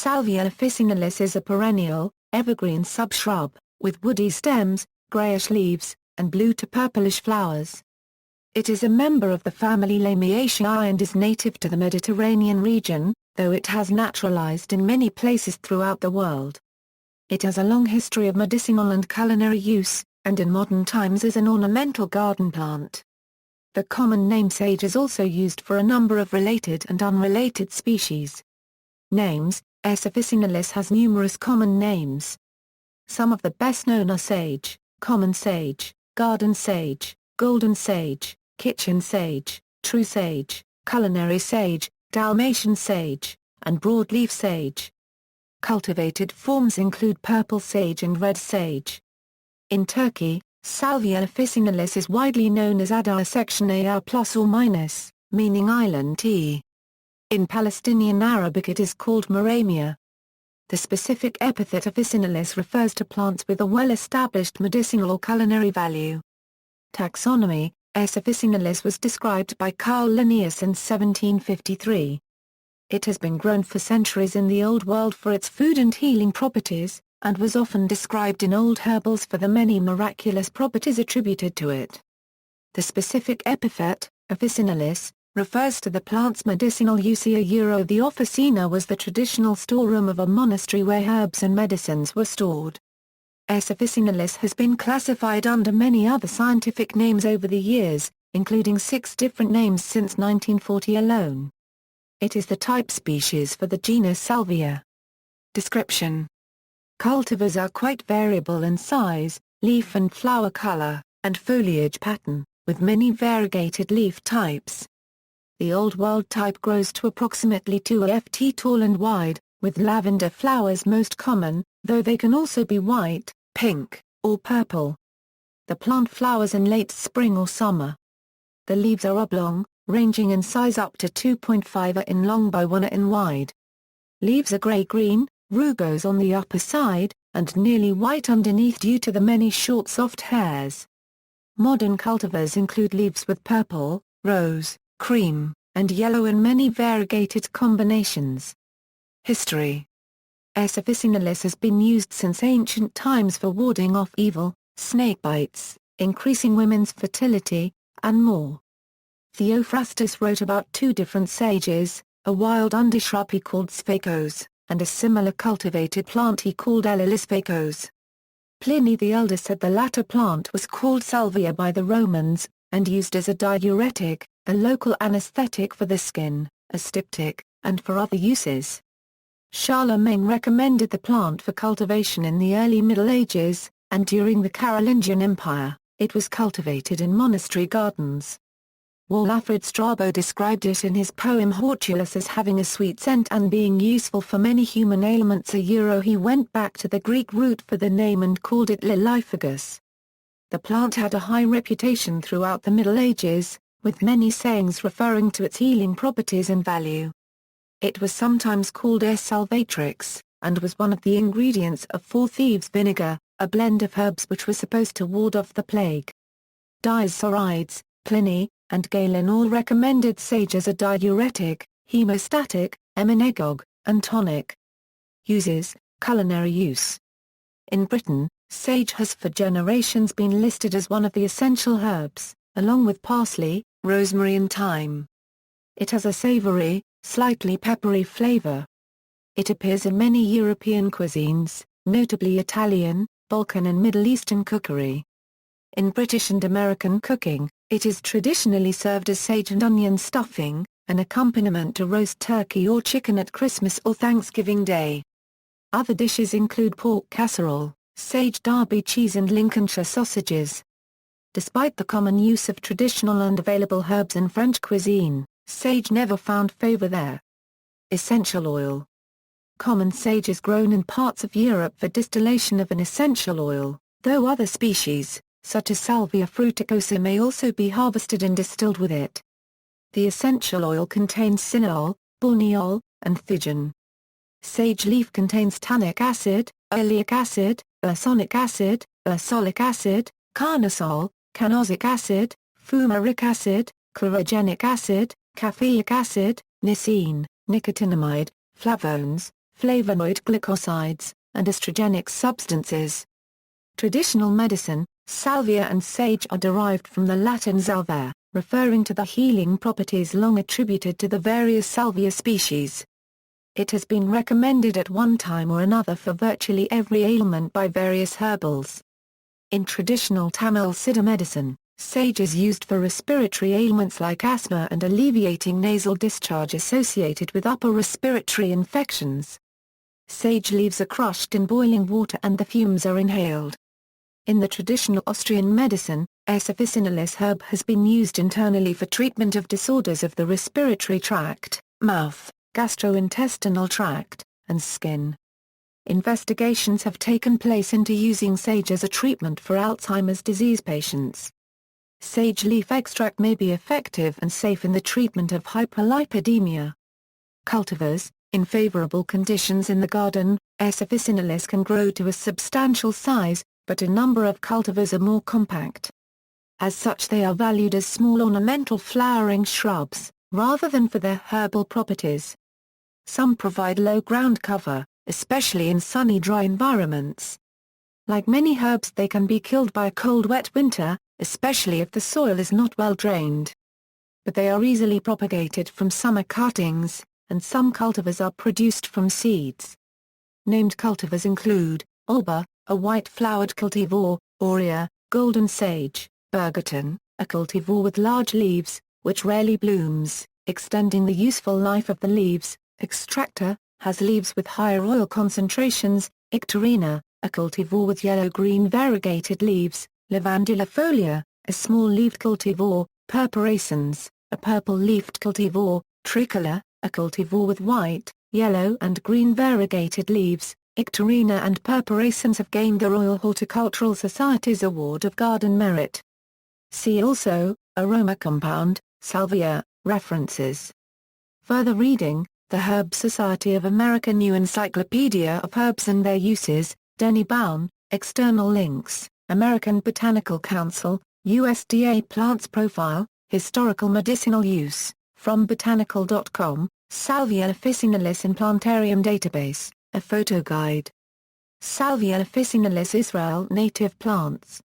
Salvia officinalis is a perennial, evergreen subshrub, with woody stems, grayish leaves, and blue to purplish flowers. It is a member of the family Lamiaceae and is native to the Mediterranean region, though it has naturalized in many places throughout the world. It has a long history of medicinal and culinary use, and in modern times is an ornamental garden plant. The common name sage is also used for a number of related and unrelated species. Names: S. officinalis has numerous common names. Some of the best known are sage, common sage, garden sage, golden sage, kitchen sage, true sage, culinary sage, Dalmatian sage, and broadleaf sage. Cultivated forms include purple sage and red sage. In Turkey, Salvia officinalis is widely known as Adar section AR plus or minus, meaning island tea. In Palestinian Arabic it is called Maramia. The specific epithet officinalis refers to plants with a well-established medicinal or culinary value. Taxonomy: S. officinalis was described by Carl Linnaeus in 1753. It has been grown for centuries in the Old World for its food and healing properties, and was often described in old herbals for the many miraculous properties attributed to it. The specific epithet, officinalis, refers to the plant's medicinal use. The officina was the traditional storeroom of a monastery where herbs and medicines were stored. S. officinalis has been classified under many other scientific names over the years, including 6 different names since 1940 alone. It is the type species for the genus Salvia. Description: Cultivars are quite variable in size, leaf and flower color, and foliage pattern, with many variegated leaf types. The Old World type grows to approximately 2 ft tall and wide, with lavender flowers most common, though they can also be white, pink, or purple. The plant flowers in late spring or summer. The leaves are oblong, ranging in size up to 2.5 in long by 1 in wide. Leaves are gray-green, rugose on the upper side, and nearly white underneath due to the many short soft hairs. Modern cultivars include leaves with purple, rose, cream, and yellow in many variegated combinations. History: S. officinalis has been used since ancient times for warding off evil, snake bites, increasing women's fertility, and more. Theophrastus wrote about 2 different sages, a wild undershrub he called sphacos, and a similar cultivated plant he called sphacos. Pliny the Elder said the latter plant was called salvia by the Romans, and used as a diuretic, a local anesthetic for the skin, a styptic, and for other uses. Charlemagne recommended the plant for cultivation in the early Middle Ages, and during the Carolingian Empire, it was cultivated in monastery gardens. Walafrid Strabo described it in his poem Hortulus as having a sweet scent and being useful for many human ailments. He went back to the Greek root for the name and called it Liliophagus. The plant had a high reputation throughout the Middle Ages, with many sayings referring to its healing properties and value. It was sometimes called S. salvatrix, and was one of the ingredients of 4 thieves' vinegar, a blend of herbs which was supposed to ward off the plague. Dioscorides, Pliny, and Galen all recommended sage as a diuretic, hemostatic, emmenagogue, and tonic. Uses: culinary use. In Britain, sage has for generations been listed as one of the essential herbs, along with parsley, rosemary and thyme. It has a savory, slightly peppery flavor. It appears in many European cuisines, notably Italian, Balkan and Middle Eastern cookery. In British and American cooking, it is traditionally served as sage and onion stuffing, an accompaniment to roast turkey or chicken at Christmas or Thanksgiving Day. Other dishes include pork casserole, sage Derby cheese and Lincolnshire sausages. Despite the common use of traditional and available herbs in French cuisine, sage never found favor there. Essential oil. Common sage is grown in parts of Europe for distillation of an essential oil, though other species, such as Salvia fruticosa, may also be harvested and distilled with it. The essential oil contains cineol, borneol, and thigon. Sage leaf contains tannic acid, oleic acid, ursenic acid, ursolic acid, carnosol, canozic acid, fumaric acid, chlorogenic acid, caffeic acid, nicene, nicotinamide, flavones, flavonoid glycosides, and estrogenic substances. Traditional medicine, salvia and sage are derived from the Latin salvare, referring to the healing properties long attributed to the various salvia species. It has been recommended at one time or another for virtually every ailment by various herbals. In traditional Tamil Siddha medicine, sage is used for respiratory ailments like asthma and alleviating nasal discharge associated with upper respiratory infections. Sage leaves are crushed in boiling water and the fumes are inhaled. In the traditional Austrian medicine, S. officinalis herb has been used internally for treatment of disorders of the respiratory tract, mouth, gastrointestinal tract, and skin. Investigations have taken place into using sage as a treatment for Alzheimer's disease patients. Sage leaf extract may be effective and safe in the treatment of hyperlipidemia. Cultivars, in favorable conditions in the garden, S. officinalis can grow to a substantial size, but a number of cultivars are more compact. As such they are valued as small ornamental flowering shrubs, rather than for their herbal properties. Some provide low ground cover, especially in sunny dry environments. Like many herbs they can be killed by a cold wet winter, especially if the soil is not well drained. But they are easily propagated from summer cuttings, and some cultivars are produced from seeds. Named cultivars include, alba, a white-flowered cultivar, aurea, golden sage, bergamot, a cultivar with large leaves, which rarely blooms, extending the useful life of the leaves, extractor, has leaves with higher oil concentrations, icterina, a cultivar with yellow-green variegated leaves, levandulifolia, a small-leaved cultivar, purpurascens, a purple-leafed cultivar, tricolor, a cultivar with white, yellow and green variegated leaves. Icterina and purpurascens have gained the Royal Horticultural Society's Award of Garden Merit. See also, aroma compound, salvia, references. Further reading, The Herb Society of America New Encyclopedia of Herbs and Their Uses, Denny Baum, external links, American Botanical Council, USDA Plants Profile, Historical Medicinal Use, from botanical.com, Salvia officinalis in Plantarium Database. A photo guide. Salvia officinalis Israel native plants.